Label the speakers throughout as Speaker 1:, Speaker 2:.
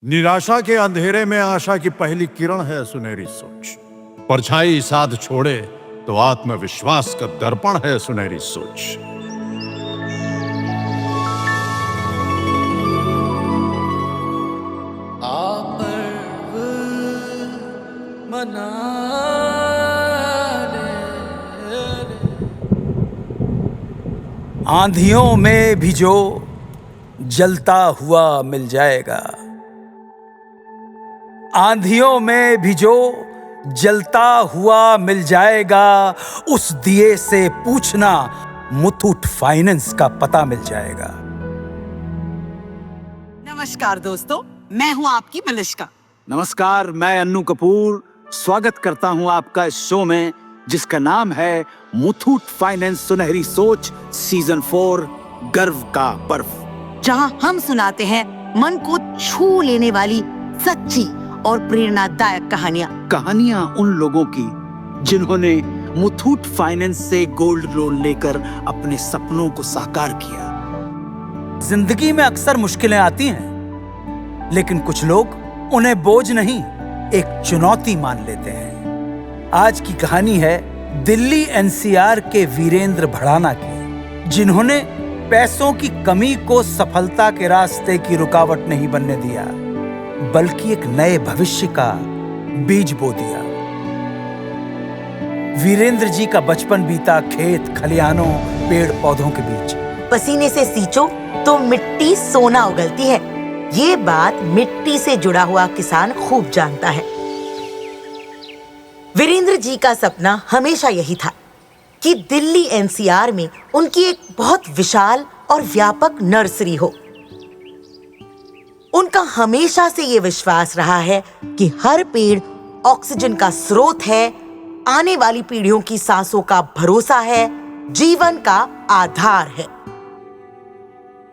Speaker 1: निराशा के अंधेरे में आशा की पहली किरण है सुनहरी सोच। परछाई साथ छोड़े तो आत्मविश्वास का दर्पण है सुनहरी सोच।
Speaker 2: आंधियों में भी जो जलता हुआ मिल जाएगा, आंधियों में भी जो जलता हुआ मिल जाएगा, उस दिए से पूछना मुथूट फाइनेंस का पता मिल जाएगा।
Speaker 3: नमस्कार दोस्तों, मैं हूं आपकी मलिश्का।
Speaker 4: नमस्कार, मैं अन्नू कपूर स्वागत करता हूं आपका इस शो में जिसका नाम है मुथूट फाइनेंस सुनहरी सोच सीजन 4 गर्व का पर्व,
Speaker 3: जहां हम सुनाते हैं मन को छू लेने वाली सच्ची और प्रेरणादायक कहानियां
Speaker 4: उन लोगों की जिन्होंने मुथूट फाइनेंस से गोल्ड लोन लेकर अपने सपनों को साकार किया।
Speaker 2: जिंदगी में अक्सर मुश्किलें आती हैं, लेकिन कुछ लोग उन्हें बोझ नहीं, एक चुनौती मान लेते हैं। आज की कहानी है दिल्ली एनसीआर के वीरेंद्र भड़ाना की, जिन्होंने पैसों की कमी को सफलता के रास्ते की रुकावट नहीं बनने दिया, बल्कि एक नए भविष्य का बीज बो दिया। वीरेंद्र जी का बचपन बीता खेत खलिहानों पेड़ पौधों के बीच।
Speaker 5: पसीने से सींचो तो मिट्टी सोना उगलती है, ये बात मिट्टी से जुड़ा हुआ किसान खूब जानता है। वीरेंद्र जी का सपना हमेशा यही था कि दिल्ली एनसीआर में उनकी एक बहुत विशाल और व्यापक नर्सरी हो। उनका हमेशा से ये विश्वास रहा है कि हर पेड़ ऑक्सीजन का स्रोत है, आने वाली पीढ़ियों की सांसों का भरोसा है, जीवन का आधार है।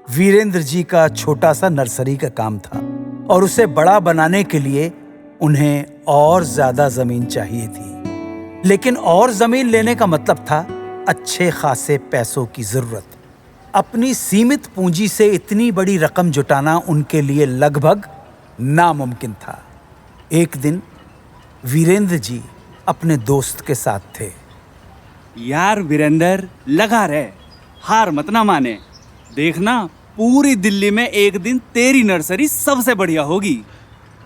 Speaker 2: वीरेंद्र जी का छोटा सा नर्सरी का काम था और उसे बड़ा बनाने के लिए उन्हें और ज्यादा जमीन चाहिए थी। लेकिन और जमीन लेने का मतलब था अच्छे खासे पैसों की जरूरत। अपनी सीमित पूंजी से इतनी बड़ी रकम जुटाना उनके लिए लगभग नामुमकिन था। एक दिन वीरेंद्र जी अपने दोस्त के साथ थे।
Speaker 6: यार वीरेंद्र, लगा रहे, हार मत ना माने। देखना, पूरी दिल्ली में एक दिन तेरी नर्सरी सबसे बढ़िया होगी।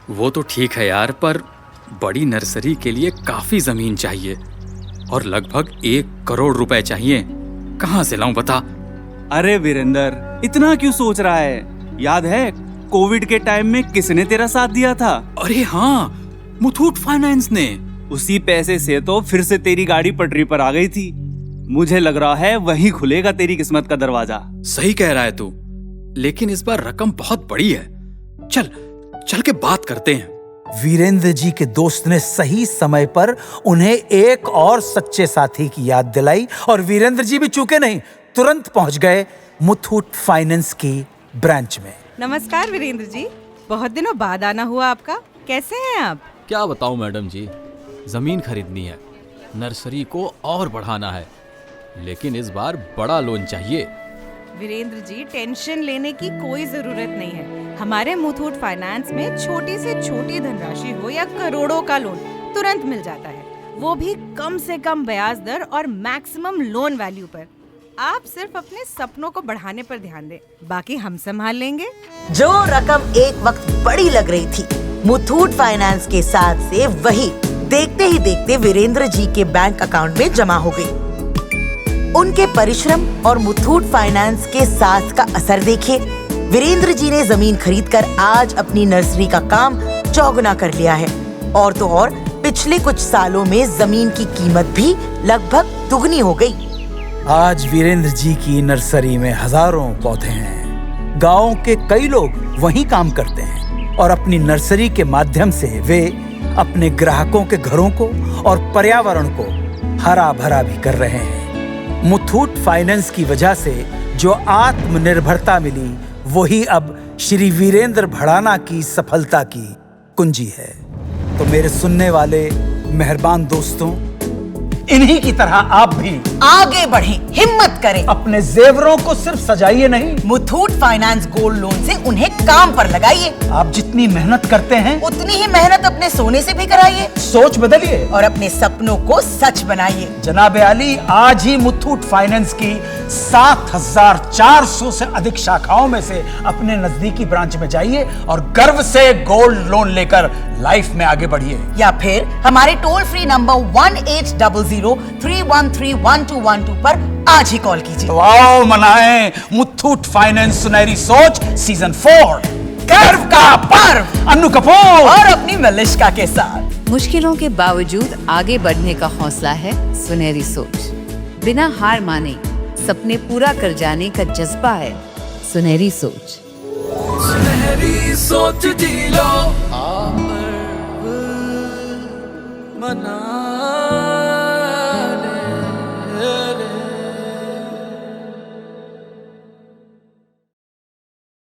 Speaker 7: वो तो ठीक है यार, पर बड़ी नर्सरी के लिए काफी जमीन चाहिए और लगभग 1 करोड़ रुपए चाहिए। कहाँ से लाऊं बता?
Speaker 6: अरे वीरेंद्र, इतना क्यों सोच रहा है? याद है कोविड के टाइम में किसने तेरा साथ दिया था?
Speaker 7: अरे हाँ, मुथूट फाइनेंस ने।
Speaker 6: उसी पैसे से तो फिर से तेरी गाड़ी पटरी पर आ गई थी। मुझे लग रहा है वहीं खुलेगा तेरी किस्मत का दरवाजा।
Speaker 7: सही कह रहा है तू, लेकिन इस बार रकम बहुत बड़ी है। चल के बात करते हैं।
Speaker 2: वीरेंद्र जी के दोस्त ने सही समय पर उन्हें एक और सच्चे साथी की याद दिलाई और वीरेंद्र जी भी चूके नहीं, तुरंत पहुंच गए मुथूट फाइनेंस की ब्रांच में।
Speaker 8: नमस्कार वीरेंद्र जी, बहुत दिनों बाद आना हुआ आपका। कैसे हैं आप?
Speaker 9: क्या बताऊं मैडम जी, जमीन खरीदनी है, नर्सरी को और बढ़ाना है, लेकिन इस बार बड़ा लोन चाहिए।
Speaker 8: वीरेंद्र जी, टेंशन लेने की कोई जरूरत नहीं है। हमारे मुथूट फाइनेंस में छोटी से छोटी धनराशि हो या करोड़ों का लोन तुरंत मिल जाता है, वो भी कम से कम ब्याज दर और मैक्सिमम लोन वैल्यू पर। आप सिर्फ अपने सपनों को बढ़ाने पर ध्यान दें, बाकी हम संभाल लेंगे।
Speaker 5: जो रकम एक वक्त बड़ी लग रही थी मुथूट फाइनेंस के साथ से, वही देखते ही देखते वीरेंद्र जी के बैंक अकाउंट में जमा हो गई। उनके परिश्रम और मुथूट फाइनेंस के साथ का असर देखिए। वीरेंद्र जी ने जमीन खरीदकर आज अपनी नर्सरी का काम चौगुना कर लिया है, और तो और पिछले कुछ सालों में जमीन की कीमत भी लगभग दुगनी हो गई।
Speaker 2: आज वीरेंद्र जी की नर्सरी में हजारों पौधे हैं। गांव के कई लोग वहीं काम करते हैं और अपनी नर्सरी के माध्यम से वे अपने ग्राहकों के घरों को और पर्यावरण को हरा भरा भी कर रहे हैं। मुथूट फाइनेंस की वजह से जो आत्मनिर्भरता मिली, वही अब श्री वीरेंद्र भड़ाना की सफलता की कुंजी है। तो मेरे सुनने वाले मेहरबान दोस्तों, इन्हीं की तरह आप भी
Speaker 5: आगे बढ़ें, हिम्मत करें।
Speaker 2: अपने जेवरों को सिर्फ सजाइए नहीं,
Speaker 5: मुथूट फाइनेंस गोल्ड लोन से उन्हें काम पर लगाइए।
Speaker 2: आप जितनी मेहनत करते हैं
Speaker 5: उतनी ही मेहनत अपने सोने से भी कराइए
Speaker 2: सोच बदलिए
Speaker 5: और अपने सपनों को सच बनाइए।
Speaker 2: जनाब आली, आज ही मुथूट फाइनेंस की 7400 से अधिक शाखाओं में से अपने नजदीकी ब्रांच में जाइए और गर्व से गोल्ड लोन लेकर लाइफ में आगे बढ़िए।
Speaker 5: या फिर हमारे टोल फ्री नंबर 1800-313-1212 पर आज ही कॉल कीजिए।
Speaker 2: तो आओ मनाएं मुथूट फाइनेंस सुनहरी सोच सीजन 4 गर्व का पर्व, अन्नू कपूर
Speaker 5: और अपनी मलिश्का के साथ।
Speaker 10: मुश्किलों के बावजूद आगे बढ़ने का हौसला है सुनहरी सोच। बिना हार माने सपने पूरा कर जाने का जज्बा है सुनहरी सोच।
Speaker 11: सुनहरी सोच जी लो मना